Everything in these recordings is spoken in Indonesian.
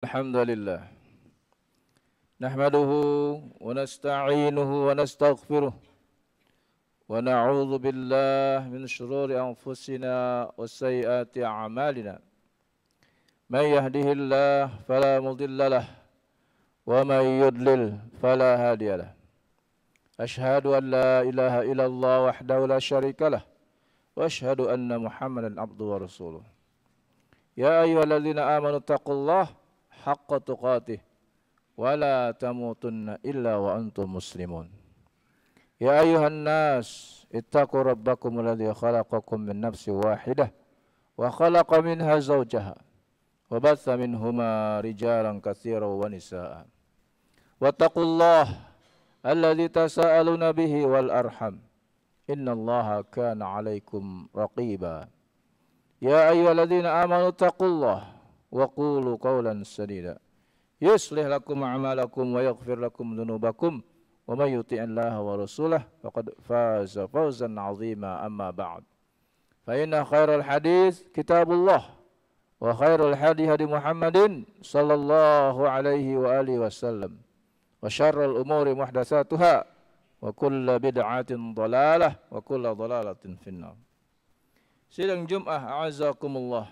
Alhamdulillah nahmaduhu wa nasta'inuhu wa nastaghfiruh wa na'udzu billahi min shururi anfusina wa sayyiati a'malina may yahdihillahu fala mudilla lahu wa may yudlil fala hadiya lahu ashhadu an la ilaha illallah wahdahu la syarika lahu wa ashhadu anna muhammadan abduhu wa rasuluh ya ayyuhalladzina amanu taqullaha haqqa tuqatih wa la tamutunna illa wa antum muslimun ya ayuhan nas ittaqu rabbakum alladhi khalaqakum min nafsin wahidah wa khalaqa minha zawjaha wa batha minhuma rijalan katsiran wa nisaa wattaqullaha alladhi tasaaluna bihi wal arham innallaha kana 'alaikum raqiba ya ayyuhalladzina amanu taqullaha wa qulu qawlan sadida yuslih lakum a'malakum wa yaghfir lakum dhunubakum wa may yuti'illaha wa rasulahu faqad faza fawzan 'azima amma ba'd fa inna khairal hadits kitabullah wa khairal hadi hadi Muhammadin sallallahu alaihi wa alihi wasallam wa syarrul umuri muhdatsatuha wa kullu bid'atin dhalalah wa kullu dhalalatin finnar. Sidang Jumat a'azakumullah,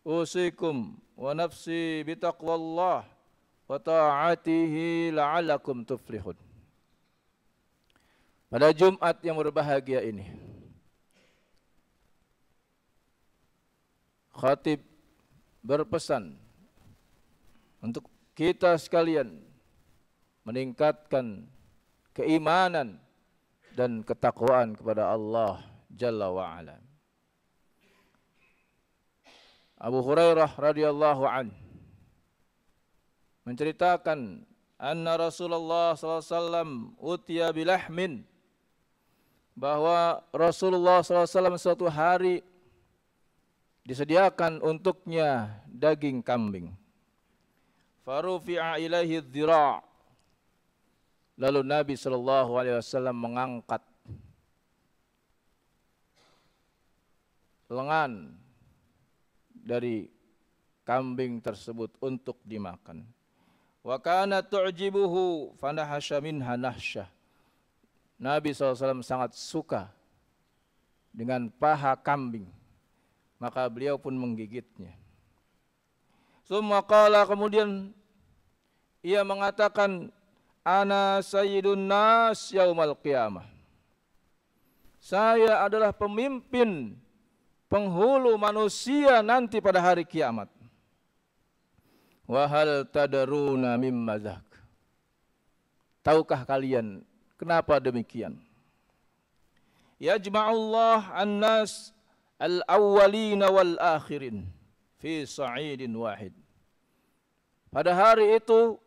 usikum wa nafsi bitaqwallah wa ta'atihi la'allakum tuflihun. Pada Jumat yang berbahagia ini, khatib berpesan untuk kita sekalian meningkatkan keimanan dan ketakwaan kepada Allah Jalla wa'ala. Abu Hurairah radhiyallahu an menceritakan anna Rasulullah sallallahu alaihi wasallam utiya bilahmin, bahwa Rasulullah sallallahu alaihi wasallam suatu hari disediakan untuknya daging kambing. Farufi'a ilaihi dhira', lalu Nabi sallallahu alaihi wasallam mengangkat lengan dari kambing tersebut untuk dimakan. Wa kana tu'jibuhu fanahasha minha nahsyah. Nabi SAW sangat suka dengan paha kambing, maka beliau pun menggigitnya. Summa qala, kemudian ia mengatakan, ana sayyidun nas yaumal qiyamah. Saya adalah pemimpin penghulu manusia nanti pada hari kiamat. Wa hal tadaruna mimma dzak. Tahukah kalian kenapa demikian? Yajma'ullah an-nas al-awwalina wal akhirin fi sa'idin wahid. Pada hari itu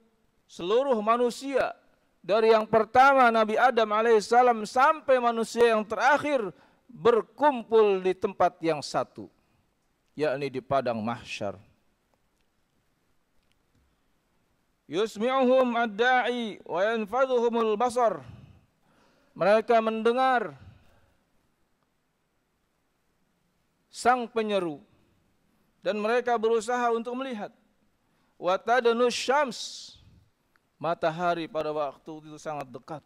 seluruh manusia dari yang pertama Nabi Adam alaihissalam sampai manusia yang terakhir berkumpul di tempat yang satu, yakni di padang mahsyar. Yusmi'uhum ad-da'i wa yanfadhuhumul basar. Mereka mendengar sang penyeru dan mereka berusaha untuk melihat. Wa tadnu syams, matahari pada waktu itu sangat dekat.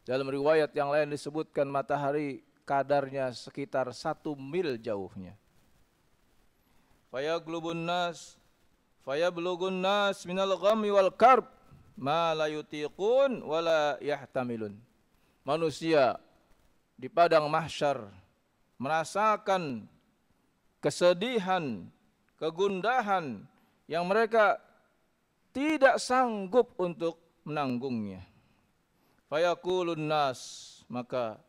Dalam riwayat yang lain disebutkan matahari kadarnya sekitar 1 mil jauhnya. Fayaglubun nas fayablugun nas minal ghammi wal karb ma la yutiqun wa la yahtamilun. Manusia di padang mahsyar merasakan kesedihan, kegundahan yang mereka tidak sanggup untuk menanggungnya. Fayaqulun nas, maka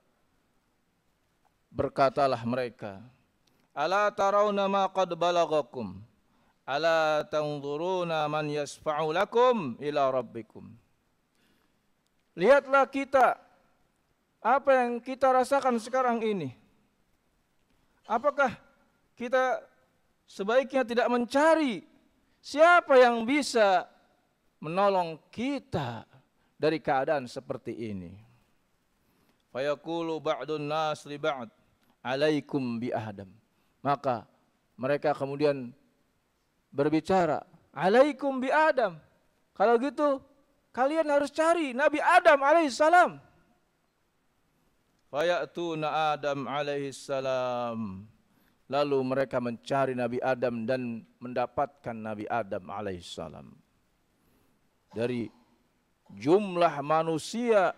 berkatalah mereka, ala tarawna ma qad balagakum, ala tanzuruna man yasfa'u lakum ila rabbikum. Lihatlah kita, apa yang kita rasakan sekarang ini. Apakah kita sebaiknya tidak mencari siapa yang bisa menolong kita dari keadaan seperti ini? Fayaqulu ba'dun nas li ba'd, alaikum bi Adam. Maka mereka kemudian berbicara alaikum bi Adam. Kalau gitu kalian harus cari Nabi Adam alaihissalam. Fayatuna Adam alaihissalam. Lalu mereka mencari Nabi Adam dan mendapatkan Nabi Adam alaihissalam. Dari jumlah manusia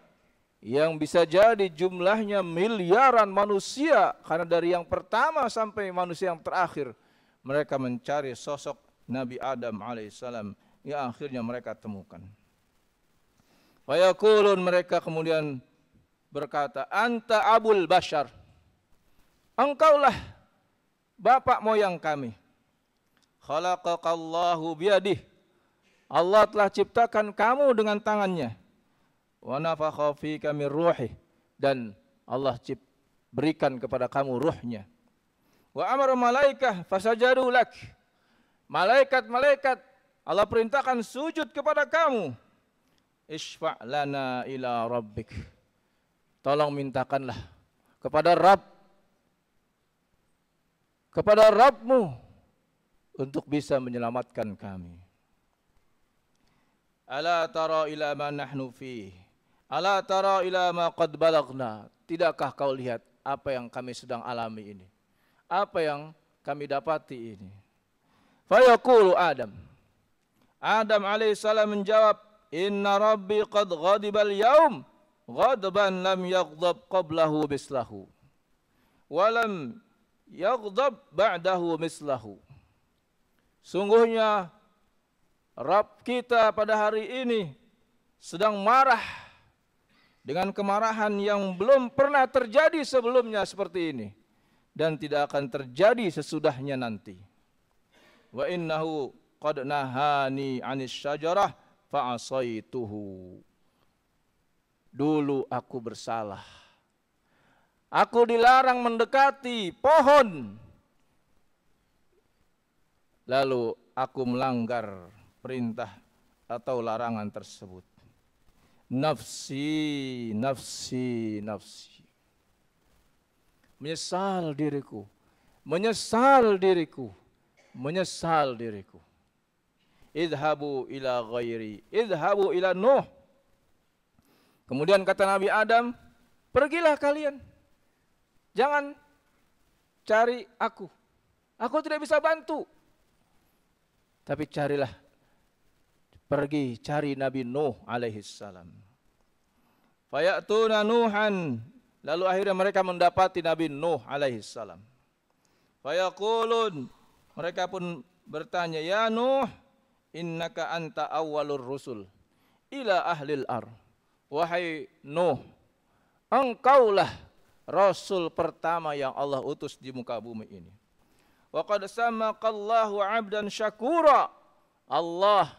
yang bisa jadi jumlahnya miliaran manusia, karena dari yang pertama sampai manusia yang terakhir mereka mencari sosok Nabi Adam alaihissalam yang akhirnya mereka temukan. Fayaqulun, mereka kemudian berkata, anta abul bashar, engkaulah bapak moyang kami. Khalaqakallahu biyadih, Allah telah ciptakan kamu dengan tangannya. Wa nafakha fika min ruhi, dan Allah berikan kepada kamu ruhnya. Wa amara malaikah fasajadu lak, malaikat-malaikat Allah perintahkan sujud kepada kamu. Isfa' lana ila rabbik, tolong mintakanlah kepada Rabbmu untuk bisa menyelamatkan kami. Ala tara ila ma nahnu fi, ala tara ila ma qad balagna, tidakkah kau lihat apa yang kami sedang alami ini, apa yang kami dapati ini. Fayaqulu Adam alaihissalam menjawab, inna rabbi qad ghadibal yaum ghadban lam yaghdab qablahu mislahu walam yaghdab ba'dahu mislahu. Sungguhnya Rabb kita pada hari ini sedang marah dengan kemarahan yang belum pernah terjadi sebelumnya seperti ini, dan tidak akan terjadi sesudahnya nanti. Wa innahu qad nahani 'anis syajarah fa'asaituhu. Dulu aku bersalah, aku dilarang mendekati pohon, lalu aku melanggar perintah atau larangan tersebut. Nafsi, nafsi, nafsi. Menyesal diriku, menyesal diriku, menyesal diriku. Idhabu ila ghairi, idhabu ila Nuh. Kemudian kata Nabi Adam, pergilah kalian, jangan cari aku tidak bisa bantu. Tapi pergi cari Nabi Nuh alaihissalam. Fayatuna Nuhan, lalu akhirnya mereka mendapati Nabi Nuh alaihissalam. Fayaqulun, mereka pun bertanya, ya Nuh, innaka anta awwalur rusul ila ahlil ar. Wahai Nuh, engkaulah rasul pertama yang Allah utus di muka bumi ini. Wa qad samaqallahu 'abdan syakura, Allah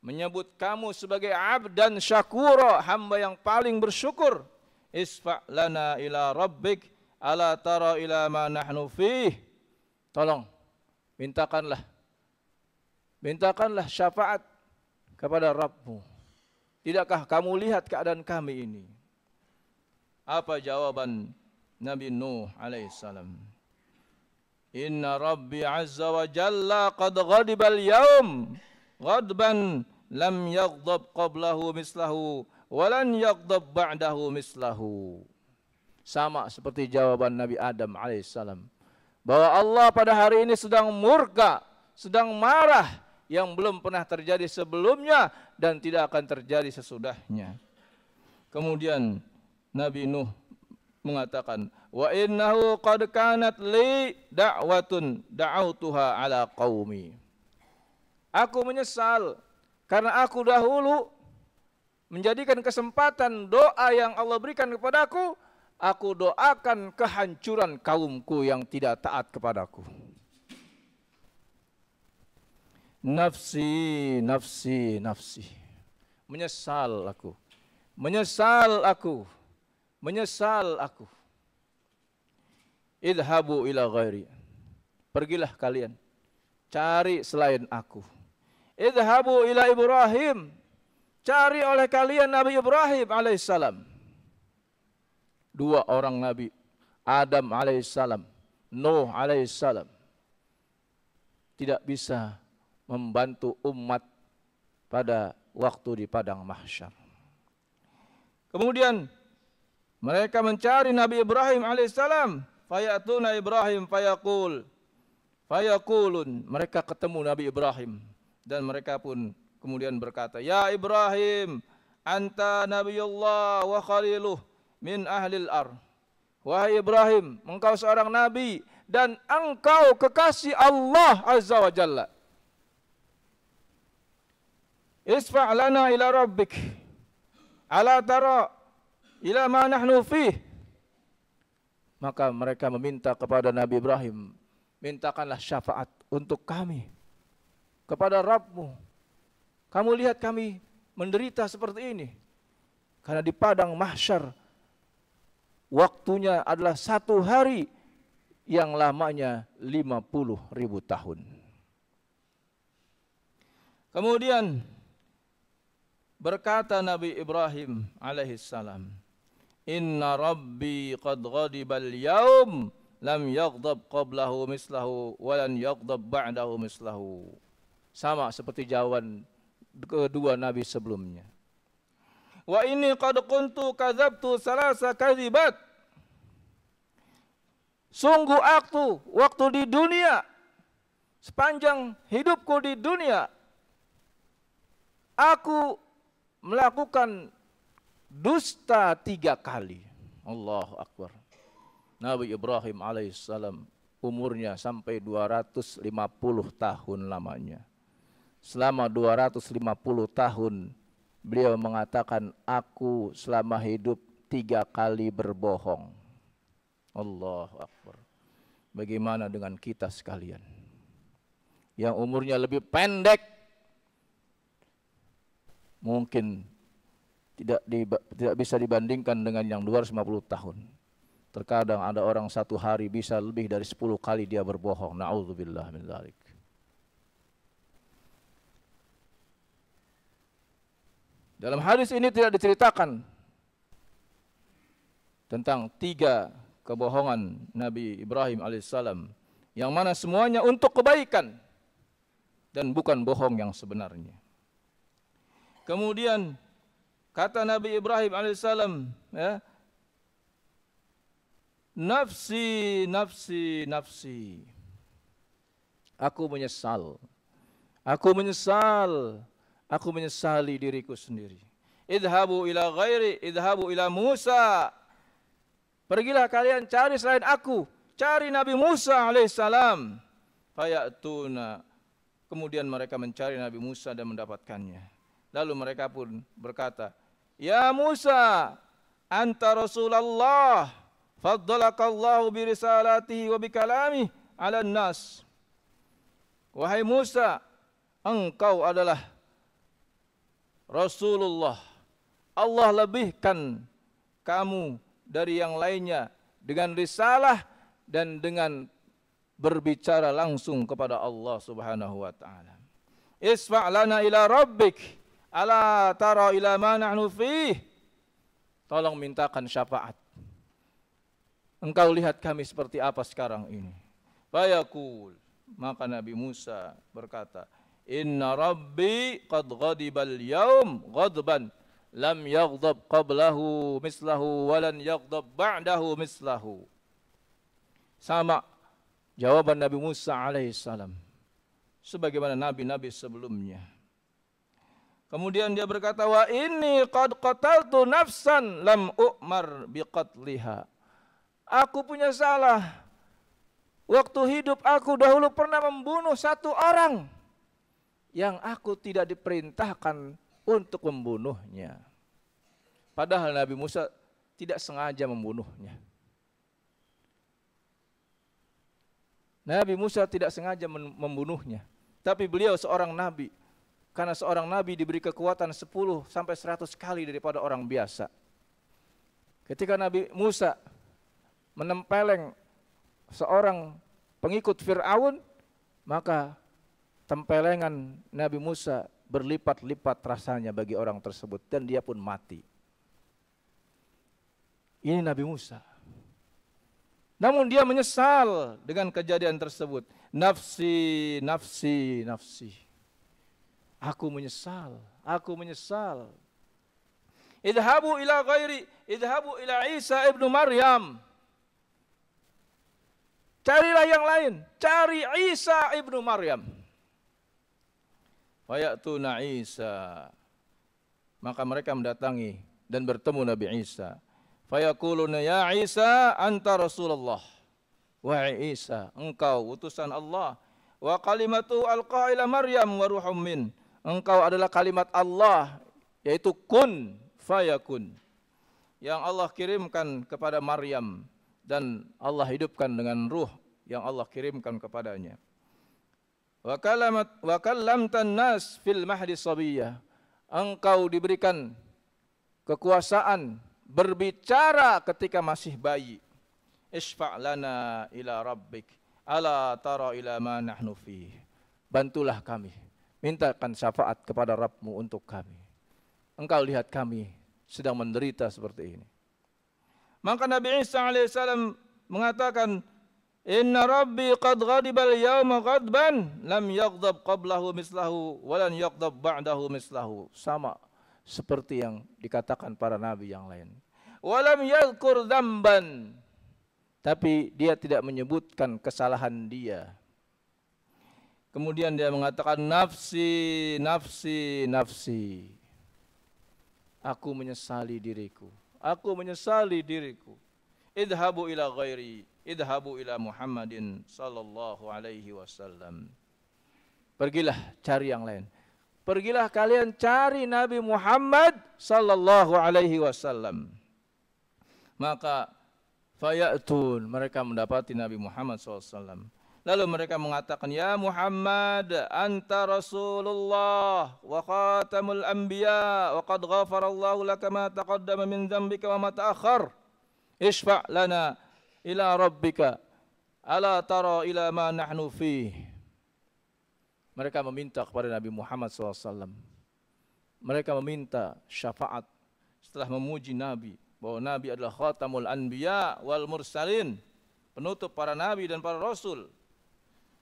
menyebut kamu sebagai abdan syakura, hamba yang paling bersyukur. Isfa' lana ila rabbik, ala tara ila ma nahnu fih. Tolong mintakanlah syafaat kepada Rabbmu. Tidakkah kamu lihat keadaan kami ini? Apa jawaban Nabi Nuh alaihissalam? Inna Rabbi azza wa jalla qad ghadibal yaum ghadban lam yaghdab qablahu mislahu walan yaghdab ba'dahu mislahu. Sama seperti jawaban Nabi Adam alaihissalam, bahwa Allah pada hari ini sedang murka, sedang marah yang belum pernah terjadi sebelumnya dan tidak akan terjadi sesudahnya. Kemudian Nabi Nuh mengatakan, wa innahu qad kanat li da'watun da'autuha ala qaumi. Aku menyesal karena aku dahulu menjadikan kesempatan doa yang Allah berikan kepadaku, aku doakan kehancuran kaumku yang tidak taat kepadaku. Nafsi, nafsi, nafsi. Menyesal aku. Menyesal aku. Menyesal aku. Idhabu ila ghairi. Pergilah kalian, cari selain aku. Idhabu ila Ibrahim. Cari oleh kalian Nabi Ibrahim alaihissalam. Dua orang Nabi, Adam alaihissalam, Nuh alaihissalam, tidak bisa membantu umat pada waktu di padang mahsyar. Kemudian mereka mencari Nabi Ibrahim alaihissalam. Fayatuna Ibrahim fayaqulun. Mereka ketemu Nabi Ibrahim dan mereka pun kemudian berkata, "Ya Ibrahim, anta nabiyullah wa khaliluh min ahlil ar." Wahai Ibrahim, engkau seorang nabi dan engkau kekasih Allah Azza wa Jalla. Isfa' lana ila rabbik. Ala tara ila ma nahnu fih. Maka mereka meminta kepada Nabi Ibrahim, mintakanlah syafaat untuk kami kepada Rabbmu. Kamu lihat kami menderita seperti ini. Karena di padang mahsyar waktunya adalah 1 hari yang lamanya 50.000 tahun. Kemudian berkata Nabi Ibrahim alaihissalam, "Inna Rabbi qad ghadibal yaum lam yaghdab qablahu mislahu wa lan yaghdab ba'dahu mislahu." Sama seperti jawaban kedua nabi sebelumnya. Wa inni qad kuntu kadzabtu salasa kadzibat. Sungguh waktu di dunia, sepanjang hidupku di dunia, aku melakukan dusta 3 kali. Allahu Akbar. Nabi Ibrahim alaihissalam umurnya sampai 250 tahun lamanya. Selama 250 tahun beliau mengatakan, aku selama hidup 3 kali berbohong. Allahu Akbar. Bagaimana dengan kita sekalian yang umurnya lebih pendek? Mungkin tidak bisa dibandingkan dengan yang 250 tahun. Terkadang ada orang 1 hari bisa lebih dari 10 kali dia berbohong. Na'udzubillah min dzalik. Dalam hadis ini tidak diceritakan tentang 3 kebohongan Nabi Ibrahim alaihissalam, yang mana semuanya untuk kebaikan dan bukan bohong yang sebenarnya. Kemudian kata Nabi Ibrahim alaihissalam, ya, nafsi, nafsi, nafsi. Aku menyesal. Aku menyesal. Aku menyesali diriku sendiri. Idhabu ila ghairi, idhabu ila Musa. Pergilah kalian cari selain aku. Cari Nabi Musa alaihissalam. Fayatuna. Kemudian mereka mencari Nabi Musa dan mendapatkannya. Lalu mereka pun berkata, "Ya Musa, anta Rasulullah, faddalakallahu birisalatihi wa bikalamihi 'alan nas." Wahai Musa, engkau adalah Rasulullah. Allah lebihkan kamu dari yang lainnya dengan risalah dan dengan berbicara langsung kepada Allah Subhanahu wa taala. Isfa' lana ila rabbik. Ala tara ila ma nahnu fih. Tolong mintakan syafaat. Engkau lihat kami seperti apa sekarang ini. Fayaqul. Maka Nabi Musa berkata, "Inna Rabbi qad ghadibal yaum ghadban lam yaghdab qablahu mislahu wa lan yaghdab ba'dahu mislahu." Sama jawaban Nabi Musa alaihissalam sebagaimana nabi-nabi sebelumnya. Kemudian dia berkata, "Wa inni qad qataltu nafsan lam u'mar biqatliha." Aku punya salah. Waktu hidup aku dahulu pernah membunuh 1 orang yang aku tidak diperintahkan untuk membunuhnya. Padahal Nabi Musa tidak sengaja membunuhnya. Nabi Musa tidak sengaja membunuhnya, tapi beliau seorang nabi. Karena seorang nabi diberi kekuatan 10 sampai 100 kali daripada orang biasa. Ketika Nabi Musa menempeleng seorang pengikut Fir'aun, maka tempelengan Nabi Musa berlipat-lipat rasanya bagi orang tersebut dan dia pun mati. Ini Nabi Musa. Namun dia menyesal dengan kejadian tersebut. Nafsi, nafsi, nafsi. Aku menyesal, aku menyesal. Idhabu ila ghairi, idhabu ila Isa ibnu Maryam. Carilah yang lain, cari Isa ibnu Maryam. Fayatuna Isa. Maka mereka mendatangi dan bertemu Nabi Isa. Fayaquluna ya Isa anta Rasulullah. Wahai Isa, engkau utusan Allah. Wa kalimatu alqa ila Maryam wa ruhum min. Engkau adalah kalimat Allah, yaitu kun fayakun, yang Allah kirimkan kepada Maryam dan Allah hidupkan dengan ruh yang Allah kirimkan kepadanya. Wa kallamtan nas fil mahdi sabiyyah. Engkau diberikan kekuasaan berbicara ketika masih bayi. Isfa' lana ila rabbik ala tara ila ma nahnu fih. Bantulah kami, mintakan syafaat kepada Rabbmu untuk kami. Engkau lihat kami sedang menderita seperti ini. Maka Nabi Isa alaihissalam mengatakan, Inna Rabbi qad ghadibal yawma ghadban lam yaghdab qablahu mislahu walan yaghdab ba'dahu mislahu. Sama seperti yang dikatakan para nabi yang lain. Walam yadhkur dzamban, tapi dia tidak menyebutkan kesalahan dia. Kemudian dia mengatakan nafsi, nafsi, nafsi. Aku menyesali diriku. Aku menyesali diriku. Idhabu ila ghairi, idhabu ila Muhammadin sallallahu alaihi wasallam. Pergilah cari yang lain. Pergilah kalian cari Nabi Muhammad sallallahu alaihi wasallam. Maka fayatun, mereka mendapati Nabi Muhammad sallallahu alaihi wasallam. Lalu mereka mengatakan, ya Muhammad, anta Rasulullah wa khatamul anbiya wa qad ghafarallahu laka ma taqaddama min dzambika wa ma ta'akhkhar. Isfa' lana ila rabbika ala tara ila ma nahnu fih. Mereka meminta kepada Nabi Muhammad SAW. Mereka meminta syafaat setelah memuji Nabi bahwa Nabi adalah khatamul anbiya wal mursalin, penutup para nabi dan para rasul.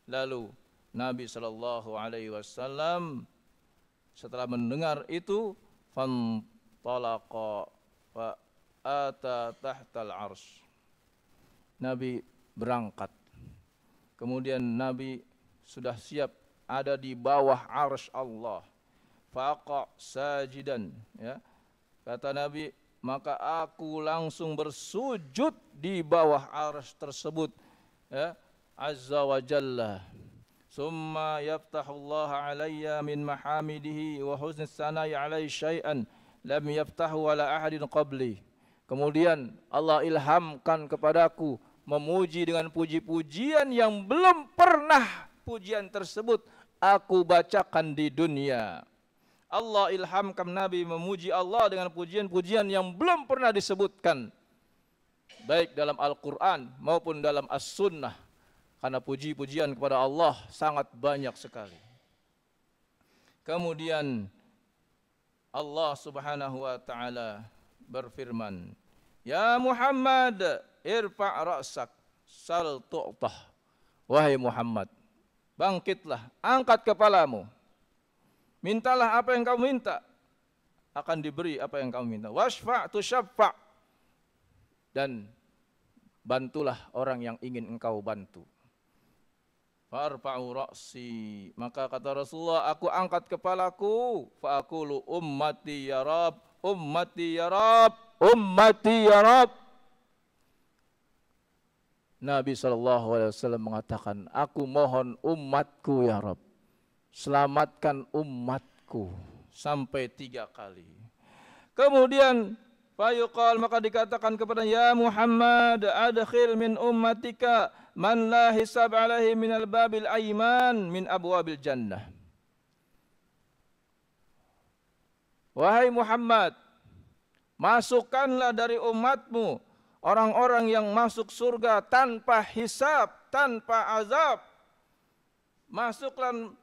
Lalu Nabi SAW setelah mendengar itu fantalaqa fa ata tahtal arsh. Nabi berangkat. Kemudian Nabi sudah siap ada di bawah arsy Allah. Faqa sajidan, ya. Kata Nabi, maka aku langsung bersujud di bawah arsy tersebut, ya. Azza wa Jalla. Summa yaftahullah alayya min mahamidihi wa husnis sana'i alai syai'an lam yaftahu ala ahadin qabli. Kemudian Allah ilhamkan kepadaku memuji dengan puji-pujian yang belum pernah pujian tersebut aku bacakan di dunia. Allah ilhamkan Nabi memuji Allah dengan pujian-pujian yang belum pernah disebutkan, baik dalam Al-Quran maupun dalam As-Sunnah. Karena puji-pujian kepada Allah sangat banyak sekali. Kemudian Allah Subhanahu wa taala berfirman, "Ya Muhammad, irfa' ra'sak, sal tu'tah." Wahai Muhammad, bangkitlah, angkat kepalamu. Mintalah apa yang kamu minta, akan diberi apa yang kamu minta. Washfa' tusyaffa', dan bantulah orang yang ingin engkau bantu. Farfa'u ra'si, maka kata Rasulullah, aku angkat kepalaku, fa'aqulu ummati ya Rab, ummati ya Rab, ummati ya Rab. Nabi SAW mengatakan, aku mohon umatku ya Rab, selamatkan umatku, sampai 3 kali. Kemudian fayuqal, maka dikatakan kepada ya Muhammad, adkhil min ummatika man la hisab alaihi minal babil aiman min abwabil jannah. Wahai Muhammad, masukkanlah dari umatmu orang-orang yang masuk surga tanpa hisab, tanpa azab.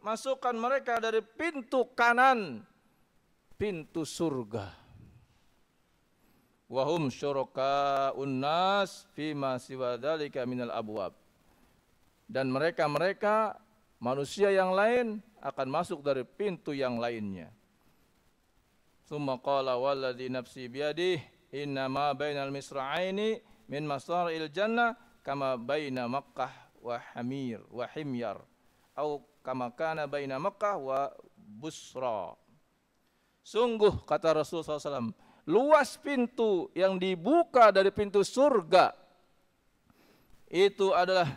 Masukkan mereka dari pintu kanan, pintu surga. Wahum syuraka'un nas fima siwa dzalika minal abwab. Dan mereka manusia yang lain akan masuk dari pintu yang lainnya. Tsumma qala walladzi nafsi biyadihi inna ma bainal misra'aini min masaril jannah kama baina Makkah wa Himyar atau kama kana baina Makkah wa Busra. Sungguh kata Rasulullah SAW, luas pintu yang dibuka dari pintu surga itu adalah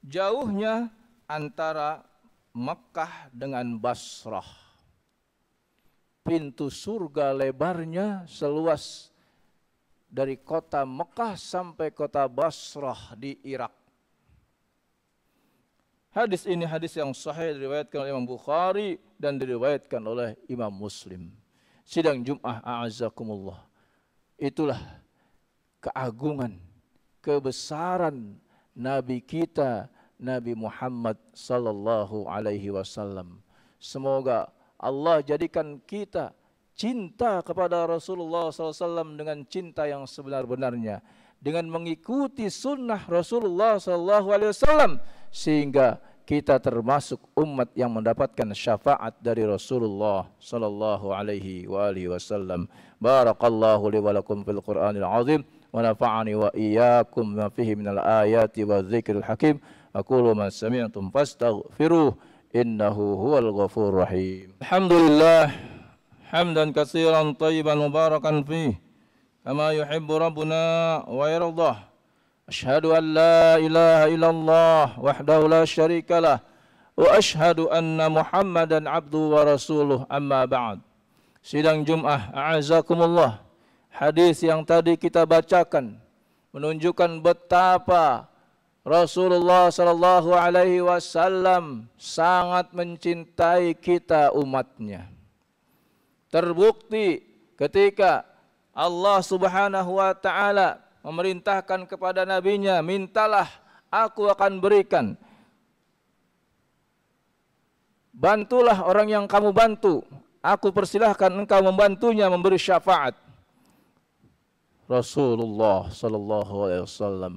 jauhnya antara Makkah dengan Basrah. Pintu surga lebarnya seluas dari kota Mekah sampai kota Basrah di Irak. Hadis ini hadis yang sahih diriwayatkan oleh Imam Bukhari dan diriwayatkan oleh Imam Muslim. Sidang Jum'ah a'azakumullah. Itulah keagungan, kebesaran Nabi kita, Nabi Muhammad sallallahu alaihi wasallam. Semoga Allah jadikan kita cinta kepada Rasulullah SAW dengan cinta yang sebenar-benarnya, dengan mengikuti sunnah Rasulullah SAW, sehingga kita termasuk umat yang mendapatkan syafaat dari Rasulullah sallallahu alaihi wasallam. Barakallahu li wa lakum fil Qur'anil azim wa nafa'ani wa iyyakum ma fihi minal ayati wa dzikril hakim. Aqulu ma sami'tum fastaghfiruh innahu huwal ghafurur rahim. Alhamdulillah hamdan katsiran thayyiban mubarakan fihi kama yuhibbu rabbuna wa yardah. Asyhadu an la ilaha illallah wahdahu la syarika lah wa asyhadu anna Muhammadan abduhu wa rasuluh, amma ba'd. Sidang Jum'ah a'azakumullah. Hadis yang tadi kita bacakan menunjukkan betapa Rasulullah sallallahu alaihi wasallam sangat mencintai kita umatnya. Terbukti ketika Allah Subhanahu wa taala memerintahkan kepada nabinya, mintalah aku akan berikan. Bantulah orang yang kamu bantu, aku persilahkan engkau membantunya memberi syafaat. Rasulullah sallallahu alaihi wasallam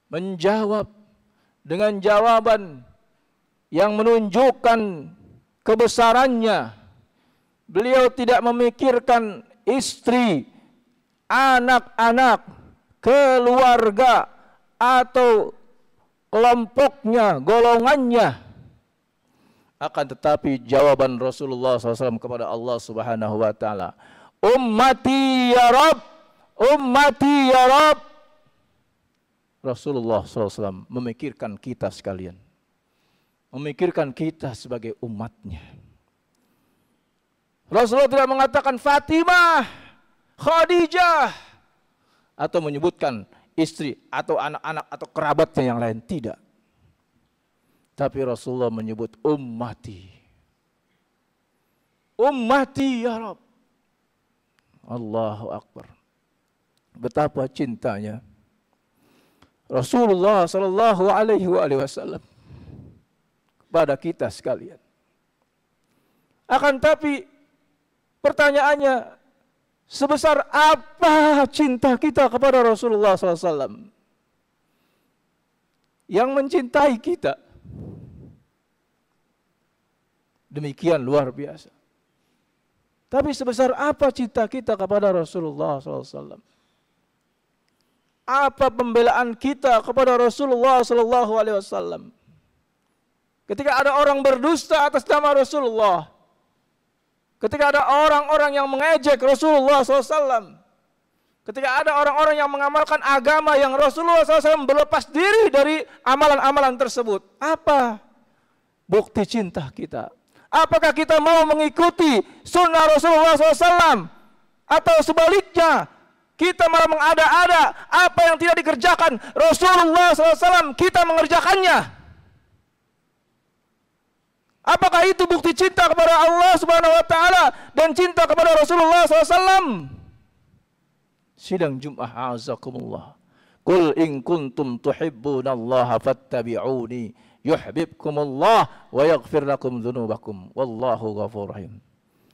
menjawab dengan jawaban yang menunjukkan kebesarannya. Beliau tidak memikirkan istri, anak-anak, keluarga, atau kelompoknya, golongannya. Akan tetapi jawaban Rasulullah SAW kepada Allah Subhanahu wa taala, ummati ya Rabb, ummati ya Rabb. Rasulullah SAW memikirkan kita sekalian, memikirkan kita sebagai umatnya. Rasulullah tidak mengatakan Fatimah, Khadijah, atau menyebutkan istri atau anak-anak atau kerabatnya yang lain, tidak. Tapi Rasulullah menyebut ummati, ummati ya Rabb. Allahu Akbar. Betapa cintanya Rasulullah sallallahu alaihi wasallam kepada kita sekalian. Akan tapi pertanyaannya, sebesar apa cinta kita kepada Rasulullah sallallahu alaihi wasallam yang mencintai kita demikian luar biasa? Tapi sebesar apa cinta kita kepada Rasulullah sallallahu alaihi wasallam? Apa pembelaan kita kepada Rasulullah sallallahu alaihi wasallam? Ketika ada orang berdusta atas nama Rasulullah, ketika ada orang-orang yang mengejek Rasulullah SAW, ketika ada orang-orang yang mengamalkan agama yang Rasulullah SAW berlepas diri dari amalan-amalan tersebut, apa bukti cinta kita? Apakah kita mau mengikuti sunnah Rasulullah SAW? Atau sebaliknya, kita malah mengada-ada apa yang tidak dikerjakan Rasulullah SAW, kita mengerjakannya? Apakah itu bukti cinta kepada Allah Subhanahu wa taala dan cinta kepada Rasulullah SAW? Sidang Jum'ah a'azakumullah. Qul in kuntum tuhibbunallaha fattabi'uni yuhibbukumullah wa yaghfir lakum dzunubakum wallahu ghafurur rahim.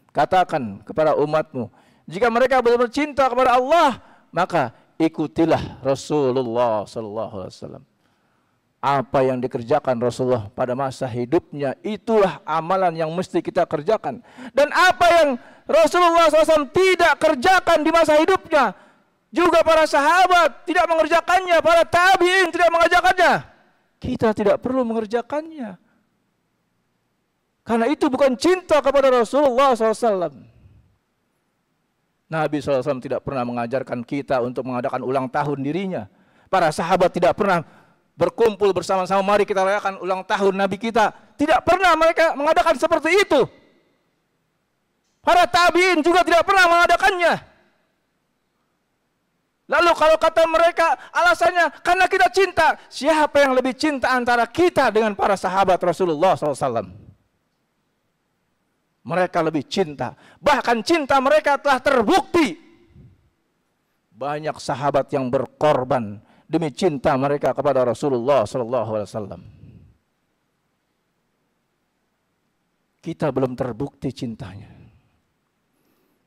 Katakan kepada umatmu, jika mereka benar-benar cinta kepada Allah, maka ikutilah Rasulullah sallallahu alaihi wasallam. Apa yang dikerjakan Rasulullah pada masa hidupnya, itulah amalan yang mesti kita kerjakan. Dan apa yang Rasulullah SAW tidak kerjakan di masa hidupnya, juga para sahabat tidak mengerjakannya, para tabi'in tidak mengerjakannya, kita tidak perlu mengerjakannya. Karena itu bukan cinta kepada Rasulullah SAW. Nabi SAW tidak pernah mengajarkan kita untuk mengadakan ulang tahun dirinya. Para sahabat tidak pernah berkumpul bersama-sama, mari kita rayakan ulang tahun Nabi kita. Tidak pernah mereka mengadakan seperti itu. Para tabi'in juga tidak pernah mengadakannya. Lalu kalau kata mereka alasannya karena kita cinta, siapa yang lebih cinta antara kita dengan para sahabat Rasulullah SAW? Mereka lebih cinta. Bahkan cinta mereka telah terbukti. Banyak sahabat yang berkorban demi cinta mereka kepada Rasulullah SAW. Kita belum terbukti cintanya.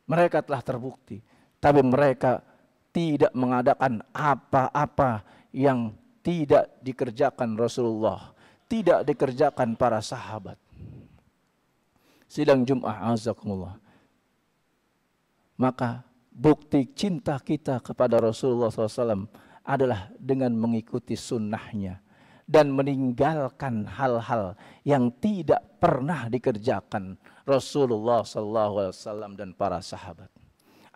Mereka telah terbukti, tapi mereka tidak mengadakan apa-apa yang tidak dikerjakan Rasulullah, tidak dikerjakan para sahabat. Sidang Jum'ah azakumullah. Maka bukti cinta kita kepada Rasulullah SAW adalah dengan mengikuti sunnahnya dan meninggalkan hal-hal yang tidak pernah dikerjakan Rasulullah SAW dan para sahabat.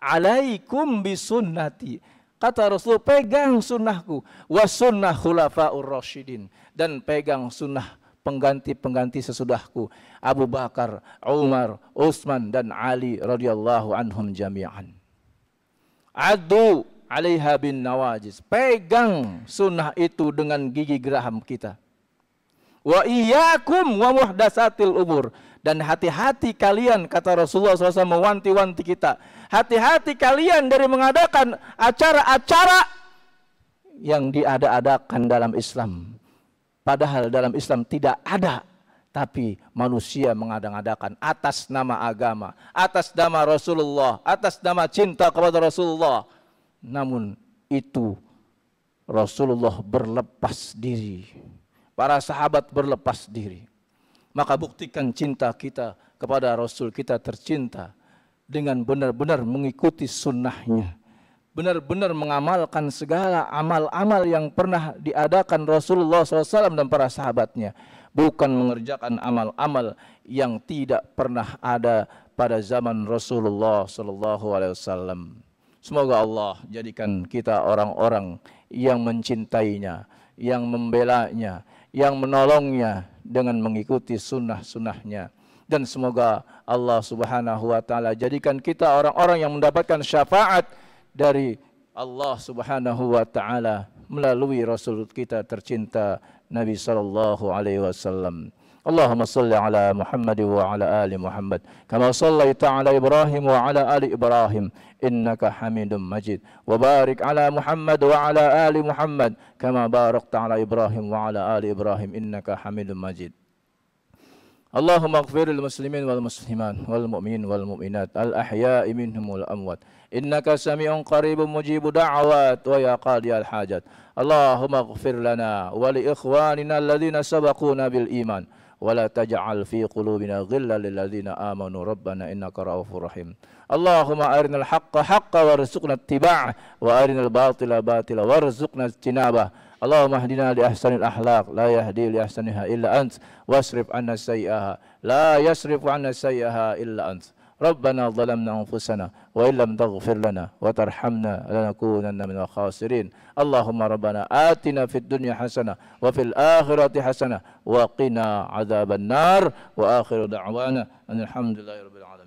Alaikum bisunnati, kata Rasul, pegang sunnahku, wa sunnah khulafaur rasyidin, dan pegang sunnah pengganti-pengganti sesudahku, Abu Bakar, Umar, Utsman dan Ali radhiyallahu anhum jami'an. Adu 'alaiha bin nawajis, pegang sunnah itu dengan gigi geraham kita. Wa iyyakum wa muhdatsatil umur, dan hati-hati kalian, kata Rasulullah SAW mewanti-wanti kita, hati-hati kalian dari mengadakan acara-acara yang diada-adakan dalam Islam. Padahal dalam Islam tidak ada, tapi manusia mengadang-adakan atas nama agama, atas nama Rasulullah, atas nama cinta kepada Rasulullah. Namun itu Rasulullah berlepas diri, para sahabat berlepas diri. Maka buktikan cinta kita kepada Rasul kita tercinta dengan benar-benar mengikuti sunnahnya, benar-benar mengamalkan segala amal-amal yang pernah diadakan Rasulullah SAW dan para sahabatnya, bukan mengerjakan amal-amal yang tidak pernah ada pada zaman Rasulullah SAW. Semoga Allah jadikan kita orang-orang yang mencintainya, yang membelanya, yang menolongnya dengan mengikuti sunnah-sunnahnya. Dan semoga Allah Subhanahu wa ta'ala jadikan kita orang-orang yang mendapatkan syafaat dari Allah Subhanahu wa ta'ala melalui Rasul kita tercinta Nabi sallallahu alaihi wasallam. Allahumma salli ala Muhammad wa ala ali Muhammad kama sallaita ala Ibrahim wa ala ali Ibrahim innaka Hamidum Majid, wa barik ala Muhammad wa ala ali Muhammad kama barakta ala Ibrahim wa ala ali Ibrahim innaka Hamidum Majid. Allahumma ighfiril muslimin wal muslimat wal mu'minin wal mu'minat al ahya'i minhum wal amwat innaka sami'un qaribun mujibu da'awat wa ya qadiyal hajat. Allahumma ighfir lana wa li ikhwanina alladhina sabaquna bil iman wa la taj'al fi qulubina ghillan lil ladzina amanu rabbana innaka ra'ufur rahim. Allahumma arinal haqqa haqqan warzuqna ittiba'ah wa arinal batila batila warzuqna ijtinabah. Allahumma hdina li ahsanil akhlaq la yahdi li ahsaniha illa ant wasrif 'anna sayyi'aha la yasrifu 'anna sayyi'aha illa ant. Rabbana zalamna anfusana wa illam taghfir lana wa tarhamna lanakunanna minal khasirin. Allahumma rabbana atina fid dunya hasanah wa fil akhirati hasanah wa qina adzaban nar wa akhiru da'wana alhamdulillahi rabbil alamin.